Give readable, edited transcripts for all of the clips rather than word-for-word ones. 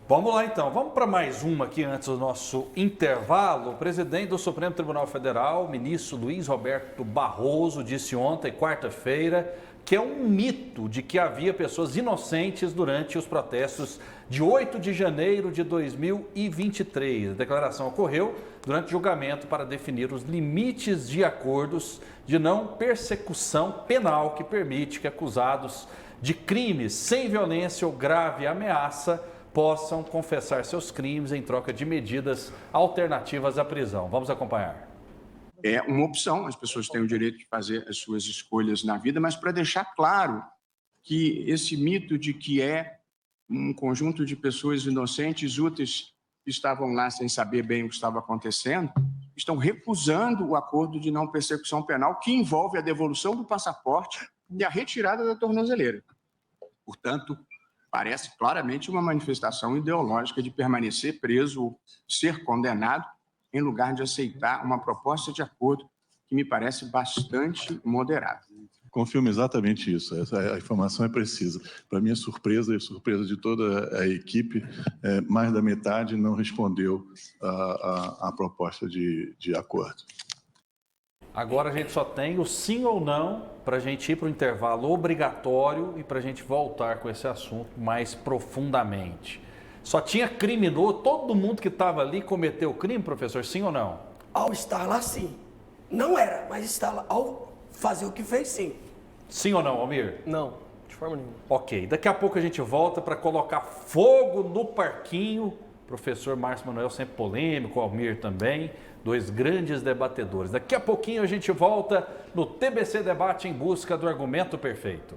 Vamos lá então, vamos para mais uma aqui antes do nosso intervalo. O presidente do Supremo Tribunal Federal, o ministro Luiz Roberto Barroso, disse ontem, quarta-feira, que é um mito de que havia pessoas inocentes durante os protestos de 8 de janeiro de 2023. A declaração ocorreu durante o julgamento para definir os limites de acordos de não persecução penal que permite que acusados de crimes sem violência ou grave ameaça possam confessar seus crimes em troca de medidas alternativas à prisão. Vamos acompanhar. É uma opção, as pessoas têm o direito de fazer as suas escolhas na vida, mas para deixar claro que esse mito de que é um conjunto de pessoas inocentes, úteis, que estavam lá sem saber bem o que estava acontecendo, estão recusando o acordo de não persecução penal que envolve a devolução do passaporte e a retirada da tornozeleira. Portanto, parece claramente uma manifestação ideológica de permanecer preso ou ser condenado em lugar de aceitar uma proposta de acordo que me parece bastante moderada. Confirmo exatamente isso, a informação é precisa. Para minha surpresa e surpresa de toda a equipe, mais da metade não respondeu à proposta de acordo. Agora a gente só tem o sim ou não para a gente ir para o intervalo obrigatório e para a gente voltar com esse assunto mais profundamente. Só tinha criminoso, todo mundo que estava ali cometeu crime, professor, sim ou não? Ao estar lá, sim. Não era, mas está lá, ao fazer o que fez, sim. Sim ou não, Almir? Não, de forma nenhuma. Ok, daqui a pouco a gente volta para colocar fogo no parquinho. Professor Márcio Manuel sempre polêmico, Almir também, dois grandes debatedores. Daqui a pouquinho a gente volta no TBC Debate em busca do argumento perfeito.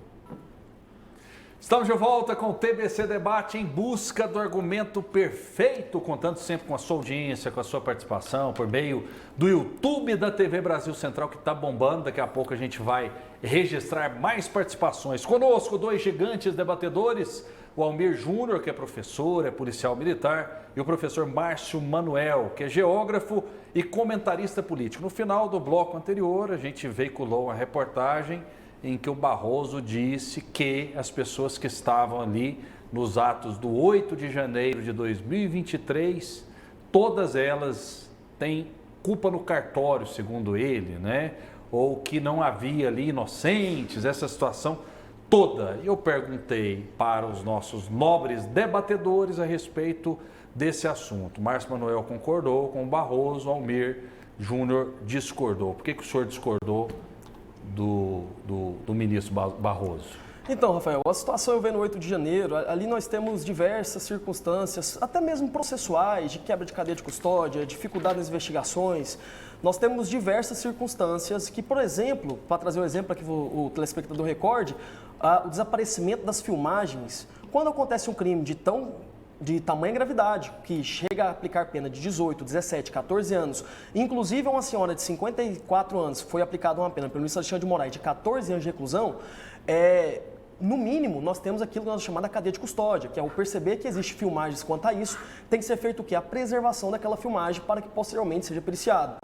Estamos de volta com o TBC Debate em busca do argumento perfeito, contando sempre com a sua audiência, com a sua participação, por meio do YouTube da TV Brasil Central, que está bombando. Daqui a pouco a gente vai registrar mais participações. Conosco, dois gigantes debatedores, o Almir Júnior, que é professor, é policial militar, e o professor Márcio Manuel, que é geógrafo e comentarista político. No final do bloco anterior, a gente veiculou uma reportagem em que o Barroso disse que as pessoas que estavam ali nos atos do 8 de janeiro de 2023, todas elas têm culpa no cartório, segundo ele, né? Ou que não havia ali inocentes, essa situação toda. Eu perguntei para os nossos nobres debatedores a respeito desse assunto. Márcio Manuel concordou com o Barroso, Almir Júnior discordou. Por que o senhor discordou do ministro Barroso? Então, Rafael, a situação eu venho no 8 de janeiro, ali nós temos diversas circunstâncias, até mesmo processuais, de quebra de cadeia de custódia, dificuldade nas investigações. Nós temos diversas circunstâncias que, por exemplo, para trazer um exemplo aqui o telespectador recorde, o desaparecimento das filmagens. Quando acontece um crime de tamanha gravidade, que chega a aplicar pena de 18, 17, 14 anos, inclusive uma senhora de 54 anos foi aplicada uma pena pelo ministro Alexandre de Moraes de 14 anos de reclusão, no mínimo, nós temos aquilo que nós chamamos de cadeia de custódia, que é o perceber que existe filmagens quanto a isso, tem que ser feito o quê? A preservação daquela filmagem para que posteriormente seja periciado.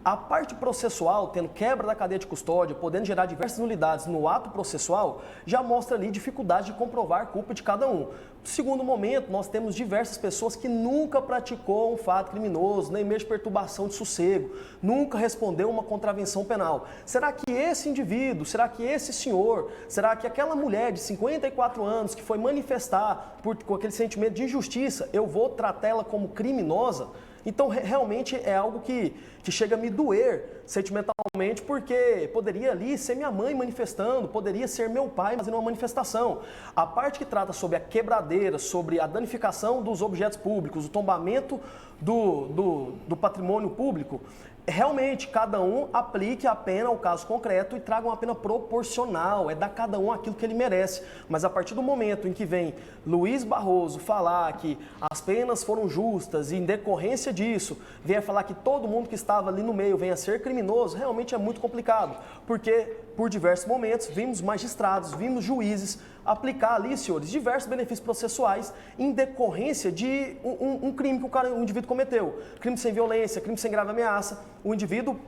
A parte processual, tendo quebra da cadeia de custódia, podendo gerar diversas nulidades no ato processual, já mostra ali dificuldade de comprovar a culpa de cada um. No segundo momento, nós temos diversas pessoas que nunca praticou um fato criminoso, nem mesmo perturbação de sossego, nunca respondeu uma contravenção penal. Será que esse indivíduo, será que esse senhor, será que aquela mulher de 54 anos que foi manifestar com aquele sentimento de injustiça, eu vou tratá-la como criminosa? Então, realmente é algo que chega a me doer sentimentalmente, porque poderia ali ser minha mãe manifestando, poderia ser meu pai fazendo uma manifestação. A parte que trata sobre a quebradeira, sobre a danificação dos objetos públicos, o tombamento do patrimônio público, realmente cada um aplique a pena ao caso concreto e traga uma pena proporcional, é dar a cada um aquilo que ele merece. Mas a partir do momento em que vem Luiz Barroso falar que as penas foram justas e em decorrência disso, venha falar que todo mundo que estava ali no meio venha ser criminoso, realmente é muito complicado, porque por diversos momentos vimos magistrados, vimos juízes aplicar ali, senhores, diversos benefícios processuais em decorrência de um crime que o indivíduo cometeu. Crime sem violência, crime sem grave ameaça. O indivíduo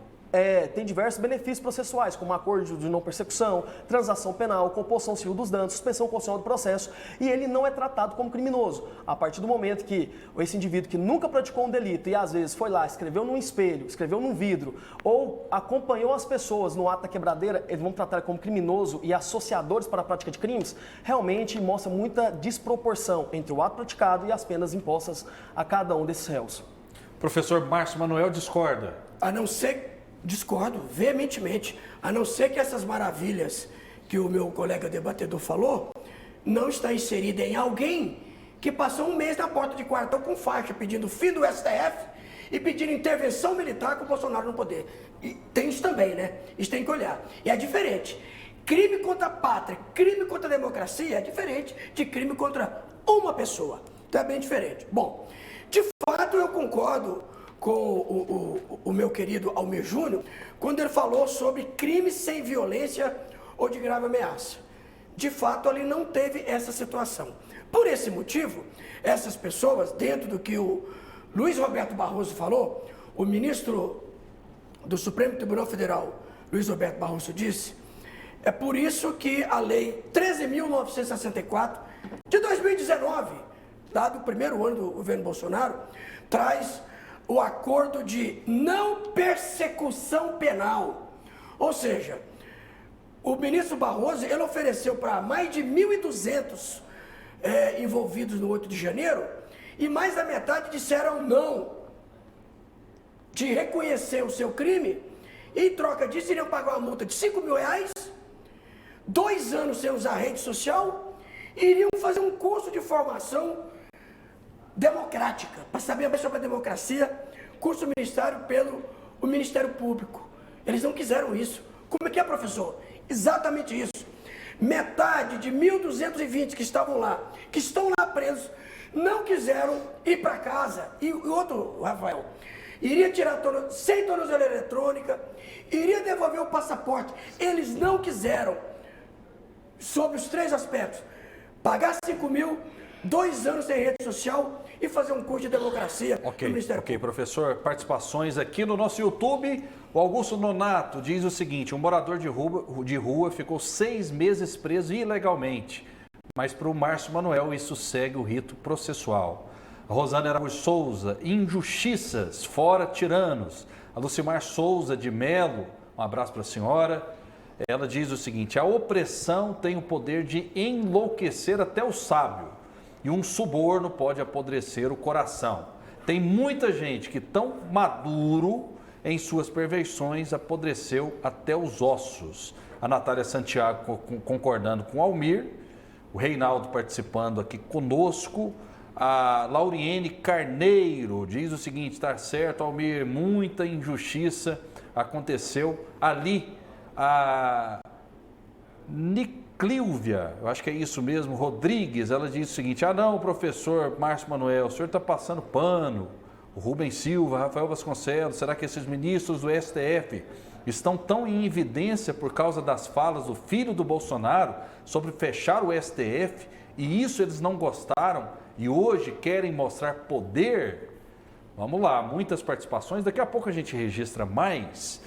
tem diversos benefícios processuais, como acordo de não persecução, transação penal, composição civil dos danos, suspensão constitucional do processo, e ele não é tratado como criminoso. A partir do momento que esse indivíduo que nunca praticou um delito e às vezes foi lá, escreveu num espelho, escreveu num vidro, ou acompanhou as pessoas no ato da quebradeira, eles vão tratar como criminoso e associadores para a prática de crimes, realmente mostra muita desproporção entre o ato praticado e as penas impostas a cada um desses réus. Professor Márcio Manuel discorda. A não ser, discordo veementemente, a não ser que essas maravilhas que o meu colega debatedor falou, não está inserida em alguém que passou um mês na porta de quartel com faixa, pedindo fim do STF e pedindo intervenção militar com o Bolsonaro no poder. E tem isso também, né? Isso tem que olhar. E é diferente. Crime contra a pátria, crime contra a democracia é diferente de crime contra uma pessoa. Então é bem diferente. Bom, de fato eu concordo com o meu querido Almir Júnior, quando ele falou sobre crime sem violência ou de grave ameaça. De fato, ali não teve essa situação. Por esse motivo, essas pessoas, dentro do que o Luiz Roberto Barroso falou, o ministro do Supremo Tribunal Federal, Luiz Roberto Barroso, disse, é por isso que a Lei 13.964, de 2019, dado o primeiro ano do governo Bolsonaro, traz o acordo de não persecução penal. Ou seja, o ministro Barroso, ele ofereceu para mais de 1.200 envolvidos no 8 de janeiro, e mais da metade disseram não, de reconhecer o seu crime, e em troca disso iriam pagar uma multa de R$5 mil, 2 anos sem usar rede social, e iriam fazer um curso de formação democrática, para saber mais sobre a democracia, curso ministério pelo Ministério Público. Eles não quiseram isso. Como é que é, professor? Exatamente isso. Metade de 1.220 que estavam lá, que estão lá presos, não quiseram ir para casa. E o outro, Rafael, iria tirar sem tornozeleira eletrônica, iria devolver o passaporte. Eles não quiseram, sobre os 3 aspectos, pagar 5 mil, 2 anos sem rede social e fazer um curso de democracia no Ministério Público. Professor, participações aqui no nosso YouTube. O Augusto Nonato diz o seguinte: um morador de rua ficou 6 meses preso ilegalmente, mas para o Márcio Manuel isso segue o rito processual. A Rosana Araújo Souza, injustiças, fora tiranos. A Lucimar Souza de Melo, um abraço para a senhora. Ela diz o seguinte: a opressão tem o poder de enlouquecer até o sábio, e um suborno pode apodrecer o coração. Tem muita gente que tão maduro em suas perversões apodreceu até os ossos. A Natália Santiago concordando com o Almir, o Reinaldo participando aqui conosco, a Lauriene Carneiro diz o seguinte: está certo, Almir, muita injustiça aconteceu ali. A Niclívia, eu acho que é isso mesmo, Rodrigues, ela diz o seguinte: ah não, professor Márcio Manuel, o senhor está passando pano. O Rubens Silva, Rafael Vasconcelos, será que esses ministros do STF estão tão em evidência por causa das falas do filho do Bolsonaro sobre fechar o STF e isso eles não gostaram e hoje querem mostrar poder? Vamos lá, muitas participações, daqui a pouco a gente registra mais.